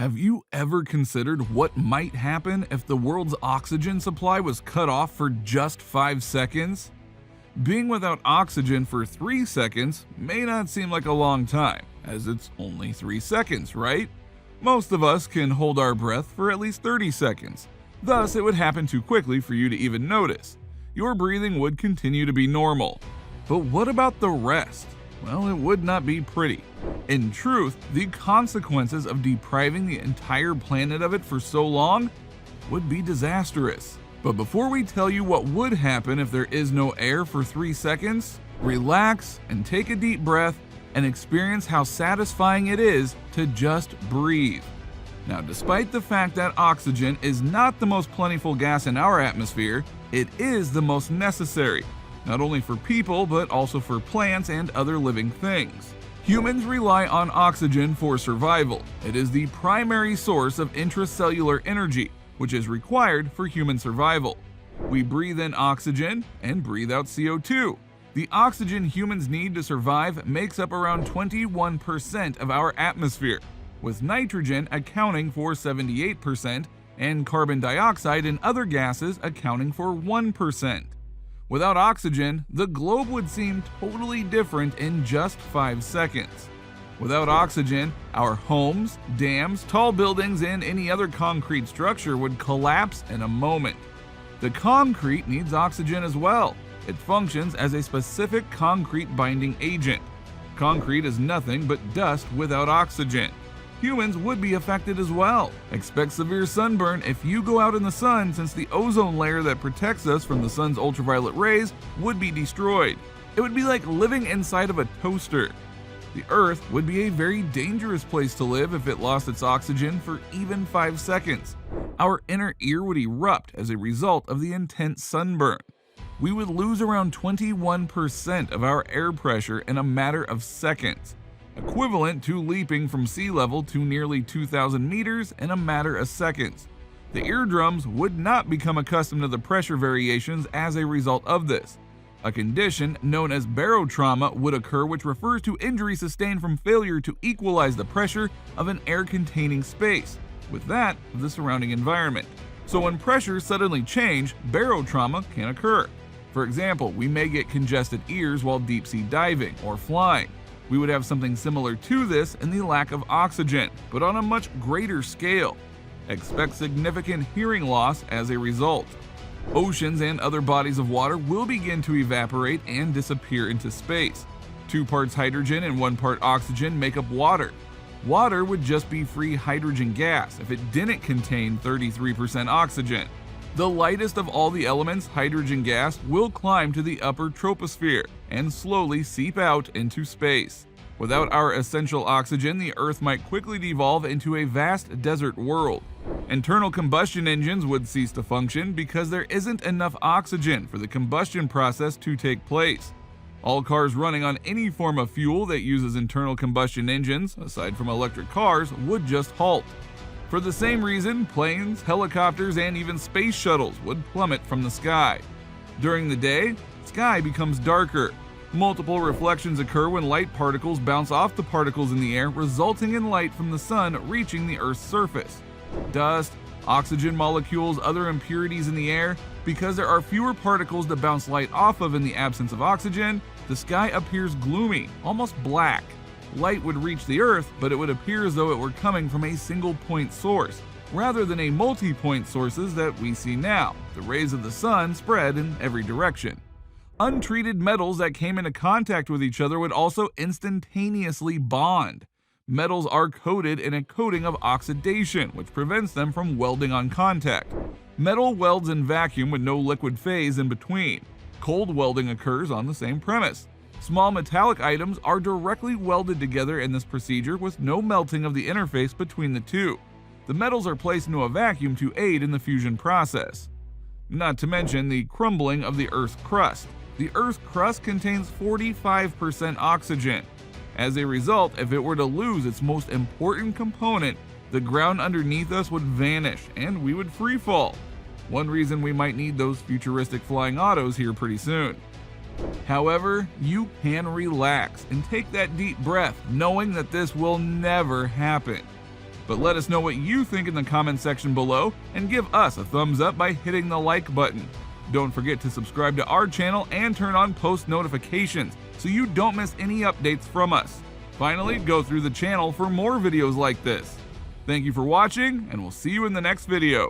Have you ever considered what might happen if the world's oxygen supply was cut off for just 5 seconds? Being without oxygen for 3 seconds may not seem like a long time, as it's only 3 seconds, right? Most of us can hold our breath for at least 30 seconds, thus it would happen too quickly for you to even notice. Your breathing would continue to be normal. But what about the rest? Well, it would not be pretty. In truth, the consequences of depriving the entire planet of it for so long would be disastrous. But before we tell you what would happen if there is no air for 3 seconds, relax and take a deep breath and experience how satisfying it is to just breathe. Now, despite the fact that oxygen is not the most plentiful gas in our atmosphere, it is the most necessary, not only for people but also for plants and other living things. Humans rely on oxygen for survival. It is the primary source of intracellular energy, which is required for human survival. We breathe in oxygen and breathe out CO2. The oxygen humans need to survive makes up around 21% of our atmosphere, with nitrogen accounting for 78% and carbon dioxide and other gases accounting for 1%. Without oxygen, the globe would seem totally different in just 5 seconds. Without oxygen, our homes, dams, tall buildings, and any other concrete structure would collapse in a moment. The concrete needs oxygen as well. It functions as a specific concrete binding agent. Concrete is nothing but dust without oxygen. Humans would be affected as well. Expect severe sunburn if you go out in the sun, since the ozone layer that protects us from the sun's ultraviolet rays would be destroyed. It would be like living inside of a toaster. The Earth would be a very dangerous place to live if it lost its oxygen for even 5 seconds. Our inner ear would erupt as a result of the intense sunburn. We would lose around 21% of our air pressure in a matter of seconds, equivalent to leaping from sea level to nearly 2,000 meters in a matter of seconds. The eardrums would not become accustomed to the pressure variations as a result of this. A condition known as barotrauma would occur, which refers to injury sustained from failure to equalize the pressure of an air-containing space with that of the surrounding environment. So when pressures suddenly change, barotrauma can occur. For example, we may get congested ears while deep-sea diving or flying. We would have something similar to this in the lack of oxygen, but on a much greater scale. Expect significant hearing loss as a result. Oceans and other bodies of water will begin to evaporate and disappear into space. 2 parts hydrogen and 1 part oxygen make up water. Water would just be free hydrogen gas if it didn't contain 33% oxygen. The lightest of all the elements, hydrogen gas, will climb to the upper troposphere and slowly seep out into space. Without our essential oxygen, the Earth might quickly devolve into a vast desert world. Internal combustion engines would cease to function because there isn't enough oxygen for the combustion process to take place. All cars running on any form of fuel that uses internal combustion engines, aside from electric cars, would just halt. For the same reason, planes, helicopters, and even space shuttles would plummet from the sky. During the day, sky becomes darker. Multiple reflections occur when light particles bounce off the particles in the air, resulting in light from the sun reaching the Earth's surface. Dust, oxygen molecules, other impurities in the air. Because there are fewer particles to bounce light off of in the absence of oxygen, the sky appears gloomy, almost black. Light would reach the Earth, but it would appear as though it were coming from a single point source, rather than a multi-point sources that we see now. The rays of the sun spread in every direction. Untreated metals that came into contact with each other would also instantaneously bond. Metals are coated in a coating of oxidation, which prevents them from welding on contact. Metal welds in vacuum with no liquid phase in between. Cold welding occurs on the same premise. Small metallic items are directly welded together in this procedure with no melting of the interface between the two. The metals are placed into a vacuum to aid in the fusion process. Not to mention the crumbling of the Earth's crust. The Earth's crust contains 45% oxygen. As a result, if it were to lose its most important component, the ground underneath us would vanish and we would free fall. One reason we might need those futuristic flying autos here pretty soon. However, you can relax and take that deep breath knowing that this will never happen. But let us know what you think in the comment section below, and give us a thumbs up by hitting the like button. Don't forget to subscribe to our channel and turn on post notifications so you don't miss any updates from us. Finally, go through the channel for more videos like this. Thank you for watching, and we'll see you in the next video.